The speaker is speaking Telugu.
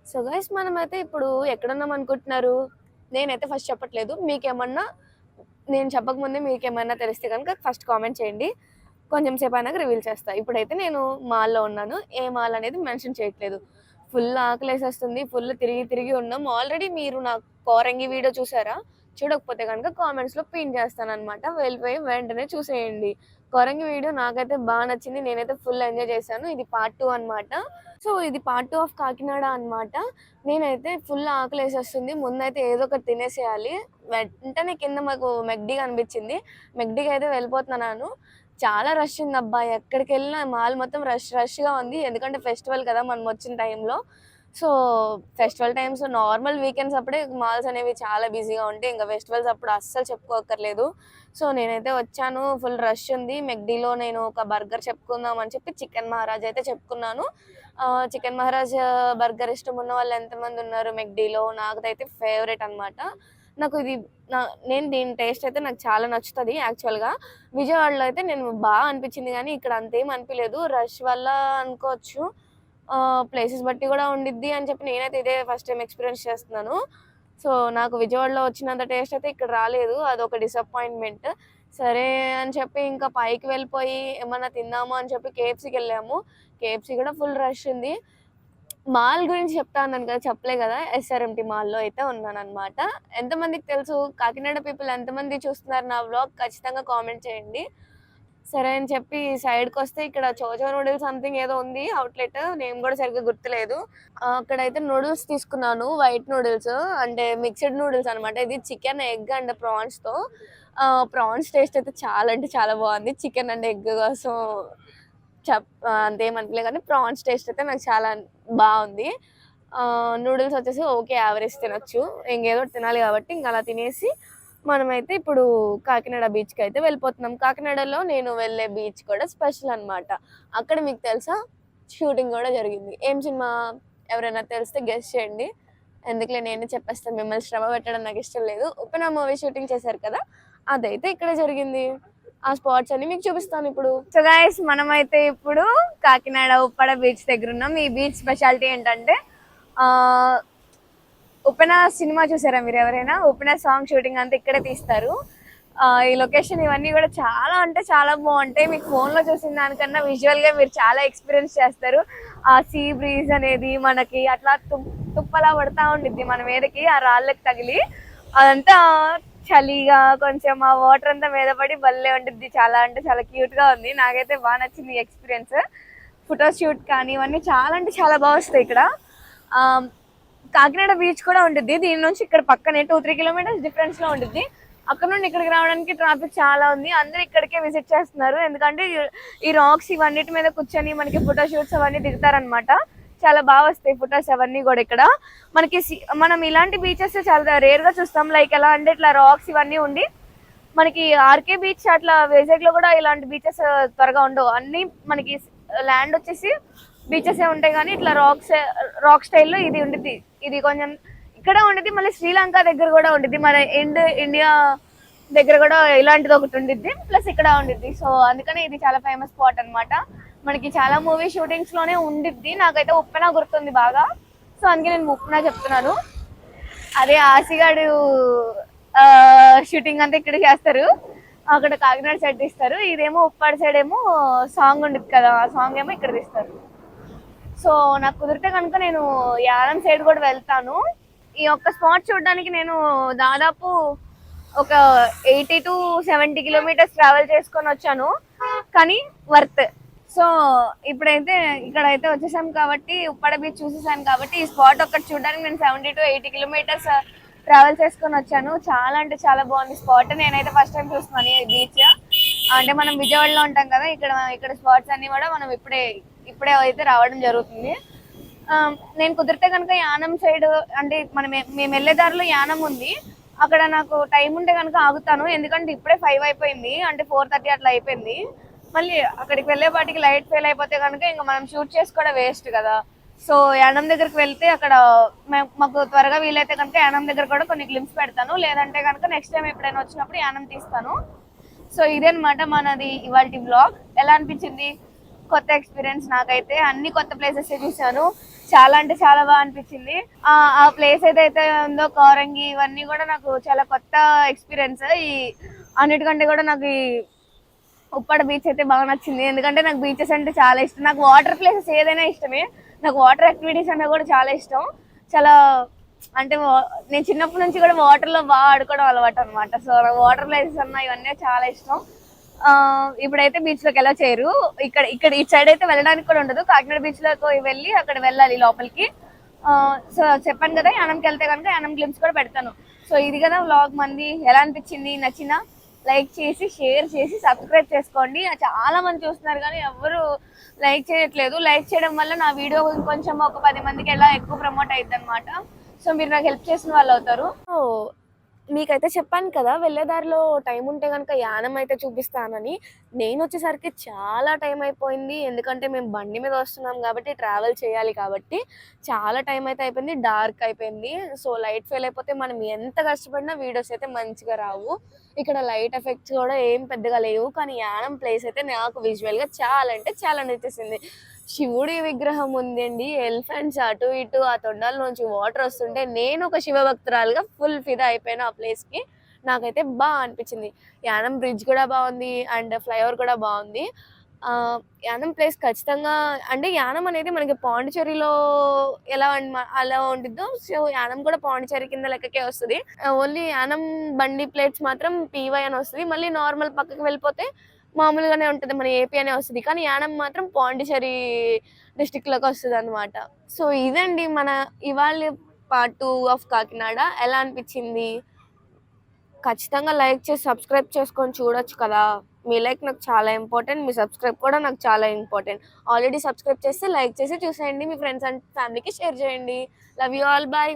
సో గైస్ మనమైతే ఇప్పుడు ఎక్కడున్నాం అనుకుంటున్నారు? నేనైతే ఫస్ట్ చెప్పట్లేదు. మీకేమన్నా నేను చెప్పకముందే మీకేమన్నా తెలిస్తే కనుక ఫస్ట్ కామెంట్ చేయండి. కొంచెం సేపు అయినాక రివీల్ చేస్తా. ఇప్పుడైతే నేను మాల్‌లో ఉన్నాను. ఏ మాల్ అనేది మెన్షన్ చేయట్లేదు. ఫుల్ ఆకలేసేస్తుంది. ఫుల్ తిరిగి తిరిగి ఉన్నాం. ఆల్రెడీ మీరు నా కోరంగి వీడియో చూసారా? చూడకపోతే కనుక కామెంట్స్‌లో పిన్ చేస్తానన్నమాట. వెళ్ళిపోయి వెంటనే చూసేయండి. కొరంగి వీడియో నాకైతే బాగా నచ్చింది. నేనైతే ఫుల్ ఎంజాయ్ చేశాను. ఇది పార్ట్ 2 అన్నమాట. సో ఇది పార్ట్ 2 ఆఫ్ కాకినాడ అన్నమాట. నేనైతే ఫుల్ ఆకలేసేస్తుంది. ముందైతే ఏదో ఒకటి తినేసేయాలి. వెంటనే కింద మాకు మెక్‌డీ కనిపించింది. మెక్‌డీకి అయితే వెళ్ళిపోతున్నాను. చాలా రష్ ఉందబ్బా! ఎక్కడికెళ్ళినా మాల్ మొత్తం రష్‌గా ఉంది. ఎందుకంటే ఫెస్టివల్ కదా మనం వచ్చిన టైంలో. So festival times normal weekends అప్పుడే మాల్స్ అనేవి చాలా బిజీగా ఉంటాయి. ఇంకా ఫెస్టివల్స్ అప్పుడు అస్సలు చెప్పుకోక్కర్లేదు. సో నేనైతే వచ్చాను. ఫుల్ రష్ ఉంది. మెక్‌డీలో నేను ఒక బర్గర్ చెప్పుకుందాం అని చెప్పి చికెన్ మహారాజ్ అయితే చెప్పుకున్నాను. చికెన్ మహారాజ్ బర్గర్ ఇష్టం ఉన్న వాళ్ళు ఎంతమంది ఉన్నారు మెక్‌డీలో? నాకైతే ఫేవరెట్ అన్నమాట. నాకు ఇది నేను దీని టేస్ట్ అయితే నాకు చాలా నచ్చుతుంది యాక్చువల్‌గా. విజయవాడలో అయితే నేను బాగా అనిపించింది కానీ ఇక్కడ అంతేం అనిపించలేదు. రష్ వల్ల అనుకోవచ్చు. ప్లేసెస్ బట్టి కూడా ఉండిద్ది అని చెప్పి నేనైతే ఇదే ఫస్ట్ టైం ఎక్స్పీరియన్స్ చేస్తున్నాను. సో నాకు విజయవాడలో వచ్చినంత టేస్ట్ అయితే ఇక్కడ రాలేదు. అదొక డిసప్పాయింట్మెంట్. సరే అని చెప్పి ఇంకా పైకి వెళ్ళిపోయి ఏమన్నా తిందాము అని చెప్పి కేఎఫ్సీకి వెళ్ళాము. కేఎఫ్సీ కూడా ఫుల్ రష్ ఉంది. మాల్ గురించి చెప్తా అన్నాను కదా, చెప్పలే కదా. ఎస్ఆర్ఎంటీ మాల్లో అయితే ఉన్నానన్నమాట. ఎంతమందికి తెలుసు? కాకినాడ పీపుల్ ఎంతమంది చూస్తున్నారు నా వ్లాగ్? ఖచ్చితంగా కామెంట్ చేయండి. సరే అని చెప్పి సైడ్కి వస్తే ఇక్కడ చోచో నూడిల్స్ సంథింగ్ ఏదో ఉంది అవుట్లెట్. నేమ్ కూడా సరిగ్గా గుర్తులేదు. అక్కడైతే నూడిల్స్ తీసుకున్నాను. వైట్ నూడిల్స్ అంటే మిక్స్డ్ నూడిల్స్ అనమాట. ఇది చికెన్, ఎగ్ అండ్ ప్రాన్స్తో. ప్రాన్స్ టేస్ట్ అయితే చాలా అంటే చాలా బాగుంది. చికెన్ అండ్ ఎగ్ కోసం అంతేమనిపించలే కానీ ప్రాన్స్ టేస్ట్ అయితే నాకు చాలా బాగుంది. నూడిల్స్ వచ్చేసి ఓకే యావరేజ్ తినొచ్చు. ఇంకేదో తినాలి కాబట్టి ఇంకా అలా తినేసి మనమైతే ఇప్పుడు కాకినాడ బీచ్కి అయితే వెళ్ళిపోతున్నాం. కాకినాడలో నేను వెళ్ళే బీచ్ కూడా స్పెషల్ అన్నమాట. అక్కడ మీకు తెలుసా షూటింగ్ కూడా జరిగింది. ఏం సినిమా? ఎవరైనా తెలిస్తే గెస్ చేయండి. ఎందుకులే నేనే చెప్పేస్తాను, మిమ్మల్ని శ్రమ పెట్టడం నాకు ఇష్టం లేదు. ఉప్పెన మూవీ షూటింగ్ చేశారు కదా, అదైతే ఇక్కడ జరిగింది. ఆ స్పాట్స్ అన్ని మీకు చూపిస్తాను ఇప్పుడు. సో గైస్ మనమైతే ఇప్పుడు కాకినాడ ఉప్పాడ బీచ్ దగ్గర ఉన్నాం. ఈ బీచ్ స్పెషాలిటీ ఏంటంటే ఉప్పెన సినిమా చూసారా మీరు ఎవరైనా? ఉప్పెన సాంగ్ షూటింగ్ అంతా ఇక్కడే తీస్తారు. ఈ లొకేషన్ ఇవన్నీ కూడా చాలా అంటే చాలా బాగుంటాయి. మీకు ఫోన్లో చూసిన దానికన్నా విజువల్గా మీరు చాలా ఎక్స్పీరియన్స్ చేస్తారు. ఆ సీ బ్రీజ్ అనేది మనకి అట్లా తుప్పలా పడతా ఉండిద్ది మన మీదకి, ఆ రాళ్ళకి తగిలి. అదంతా చలిగా కొంచెం ఆ వాటర్ అంతా మీద పడి భలే ఉండిద్ది. చాలా అంటే చాలా క్యూట్గా ఉంది. నాకైతే బాగా నచ్చింది ఈ ఎక్స్పీరియన్స్. ఫోటో షూట్ కానీ ఇవన్నీ చాలా అంటే చాలా బాగా వస్తాయి ఇక్కడ. కాకినాడ బీచ్ కూడా ఉంటుంది. దీని నుంచి ఇక్కడ పక్కనే 2-3 కిలోమీటర్స్ డిఫరెన్స్ లో ఉంటుంది. అక్కడ నుండి ఇక్కడికి రావడానికి ట్రాఫిక్ చాలా ఉంది. అందరూ ఇక్కడికే విజిట్ చేస్తున్నారు. ఎందుకంటే ఈ రాక్స్ ఇవన్నిటి మీద కూర్చొని మనకి ఫోటో షూట్స్ అవన్నీ దిగుతారనమాట. చాలా బాగా వస్తాయి ఫొటోస్ అవన్నీ కూడా ఇక్కడ మనకి. మనం ఇలాంటి బీచెస్ చాలా రేర్ గా చూస్తాం. లైక్ ఎలా అంటే ఇట్లా రాక్స్ ఇవన్నీ ఉండి మనకి ఆర్కే బీచ్ అట్లా వైజాగ్ లో కూడా ఇలాంటి బీచెస్ త్వరగా ఉండవు. అన్ని మనకి ల్యాండ్ వచ్చేసి బీచెస్ ఉంటాయి కానీ ఇట్లా రాక్ స్టైల్లో ఇది ఉండిద్ది. ఇది కొంచెం ఇక్కడ ఉండిద్ది. మళ్ళీ శ్రీలంక దగ్గర కూడా ఉండిద్ది. మన ఇండియా దగ్గర కూడా ఇలాంటిది ఒకటి ఉండిద్ది. ప్లస్ ఇక్కడ ఉండిద్ది. సో అందుకనే ఇది చాలా ఫేమస్ స్పాట్ అనమాట. మనకి చాలా మూవీ షూటింగ్స్ లోనే ఉండిద్ది. నాకైతే ఉప్పెన గుర్తుంది బాగా. సో అందుకే నేను ఉప్పెన చెప్తున్నాను. అదే ఆసిగాడు షూటింగ్ అంతా ఇక్కడ చేస్తారు. అక్కడ కాకినాడ సైడ్ తీస్తారు. ఇదేమో ఉప్పాడు సైడ్ ఏమో సాంగ్ ఉండిద్ది కదా, ఆ సాంగ్ ఏమో ఇక్కడ తీస్తారు. సో నాకు కుదిరితే కనుక నేను యానం సైడ్ కూడా వెళ్తాను. ఈ ఒక్క స్పాట్ చూడడానికి నేను దాదాపు ఒక 80-70 కిలోమీటర్స్ ట్రావెల్ చేసుకొని వచ్చాను. కానీ వర్త్. సో ఇప్పుడైతే ఇక్కడైతే వచ్చేసాం కాబట్టి ఉప్పాడ బీచ్ చూసేసాను కాబట్టి ఈ స్పాట్ ఒక్కటి చూడడానికి నేను 70-80 కిలోమీటర్స్ ట్రావెల్ చేసుకొని వచ్చాను. చాలా అంటే చాలా బాగుంది స్పాట్. నేనైతే ఫస్ట్ టైం చూస్తున్నాను ఈ బీచ్. అంటే మనం విజయవాడలో ఉంటాం కదా, ఇక్కడ స్పాట్స్ అన్ని కూడా మనం ఇప్పుడే అయితే రావడం జరుగుతుంది. నేను కుదిరితే కనుక యానం సైడ్ అంటే మేము వెళ్ళే దారిలో యానం ఉంది. అక్కడ నాకు టైం ఉంటే కనుక ఆగుతాను. ఎందుకంటే ఇప్పుడే 5 అయిపోయింది, అంటే 4:30 అట్లా అయిపోయింది. మళ్ళీ అక్కడికి వెళ్ళేపాటికి లైట్ ఫెయిల్ అయిపోతే కనుక ఇంకా మనం షూట్ చేసుకోవడం వేస్ట్ కదా. సో యానం దగ్గరికి వెళ్తే అక్కడ మాకు త్వరగా వీలైతే కనుక యానం దగ్గర కూడా కొన్ని క్లిప్స్ పెడతాను. లేదంటే కనుక నెక్స్ట్ టైం ఎప్పుడైనా వచ్చినప్పుడు యానం తీస్తాను. సో ఇదేనమాట మనది ఇవాల్టి వ్లాగ్. ఎలా అనిపించింది? కొత్త ఎక్స్పీరియన్స్ నాకైతే. అన్ని కొత్త ప్లేసెస్ చూసాను, చాలా అంటే చాలా బాగా అనిపించింది. ఆ ప్లేస్ ఏదైతే ఉందో కోరంగి, ఇవన్నీ కూడా నాకు చాలా కొత్త ఎక్స్పీరియన్స్. ఈ అన్నిటికంటే కూడా నాకు ఈ ఉప్పాడ బీచ్ అయితే బాగా నచ్చింది. ఎందుకంటే నాకు బీచెస్ అంటే చాలా ఇష్టం. నాకు వాటర్ ప్లేసెస్ ఏదైనా ఇష్టమే. నాకు వాటర్ యాక్టివిటీస్ అన్నా కూడా చాలా ఇష్టం. చాలా అంటే నేను చిన్నప్పటి నుంచి కూడా వాటర్ లో బాగా ఆడుకోవడం అలవాటు అనమాట. సో వాటర్ ప్లేసెస్ అన్నా ఇవన్నీ చాలా ఇష్టం. ఇప్పుడైతే బీచ్ లోకి ఎలా చేయరు, ఇక్కడ ఇక్కడ ఈ సైడ్ అయితే వెళ్ళడానికి కూడా ఉండదు. కాకినాడ బీచ్ లోకి వెళ్ళి అక్కడ వెళ్ళాలి లోపలికి. సో చెప్పాను కదా, యానంకి వెళ్తే కనుక యానం క్లిప్స్ కూడా పెడతాను. సో ఇది కదా వ్లాగ్ మంది. ఎలా అనిపించింది? నచ్చిందా? లైక్ చేసి, షేర్ చేసి, సబ్స్క్రైబ్ చేసుకోండి. చాలా మంది చూస్తున్నారు కానీ ఎవరు లైక్ చేయట్లేదు. లైక్ చేయడం వల్ల నా వీడియో ఇంకొంచెం ఒక 10 మందికి ఎలా ఎక్కువ ప్రమోట్ అయ్యిద్ది అనమాట. సో మీరు నాకు హెల్ప్ చేసిన వాళ్ళు అవుతారు. సో మీకైతే చెప్పాను కదా, వెళ్ళే దారిలో టైం ఉంటే కనుక యానం అయితే చూపిస్తానని. నేను వచ్చేసరికి చాలా టైం అయిపోయింది. ఎందుకంటే మేము బండి మీద వస్తున్నాం కాబట్టి, ట్రావెల్ చేయాలి కాబట్టి చాలా టైం అయితే అయిపోయింది. డార్క్ అయిపోయింది. సో లైట్ ఫెయిల్ అయిపోతే మనం ఎంత కష్టపడినా వీడియోస్ అయితే మంచిగా రావు. ఇక్కడ లైట్ ఎఫెక్ట్స్ కూడా ఏం పెద్దగా లేవు. కానీ యానం ప్లేస్ అయితే నాకు విజువల్గా చాలా అంటే చాలా నచ్చేసింది. శివుడి విగ్రహం ఉందండి, ఎలిఫెంట్స్ అటు ఇటు ఆ తొండాల నుంచి వాటర్ వస్తుంటే నేను ఒక శివభక్తురాలుగా ఫుల్ ఫిదా అయిపోయాను ఆ ప్లేస్కి. నాకైతే బాగా అనిపించింది. యానం బ్రిడ్జ్ కూడా బాగుంది అండ్ ఫ్లైఓవర్ కూడా బాగుంది. యానం ప్లేస్ ఖచ్చితంగా, అంటే యానం అనేది మనకి పాండిచేరిలో ఎలా అలా ఉండిద్దో, సో యానం కూడా పాండిచేరి కింద లెక్కకే వస్తుంది. ఓన్లీ యానం బండి ప్లేట్స్ మాత్రం పీవై అని వస్తుంది. మళ్ళీ నార్మల్ పక్కకి వెళ్ళిపోతే మామూలుగానే ఉంటుంది, మన ఏపీ అనే వస్తుంది. కానీ యానం మాత్రం పాండిచేరి డిస్టిక్ లోకి వస్తుంది అనమాట. సో ఇదండి మన ఇవాళ పార్ట్ 2 ఆఫ్ కాకినాడ. ఎలా అనిపించింది? ఖచ్చితంగా లైక్ చేసి సబ్స్క్రైబ్ చేసుకొని చూడొచ్చు కదా. మీ లైక్ నాకు చాలా ఇంపార్టెంట్, మీ సబ్స్క్రైబ్ కూడా నాకు చాలా ఇంపార్టెంట్. ఆల్రెడీ సబ్స్క్రైబ్ చేస్తే లైక్ చేసి చూసేయండి, మీ ఫ్రెండ్స్ అండ్ ఫ్యామిలీకి షేర్ చేయండి. Love you all, bye.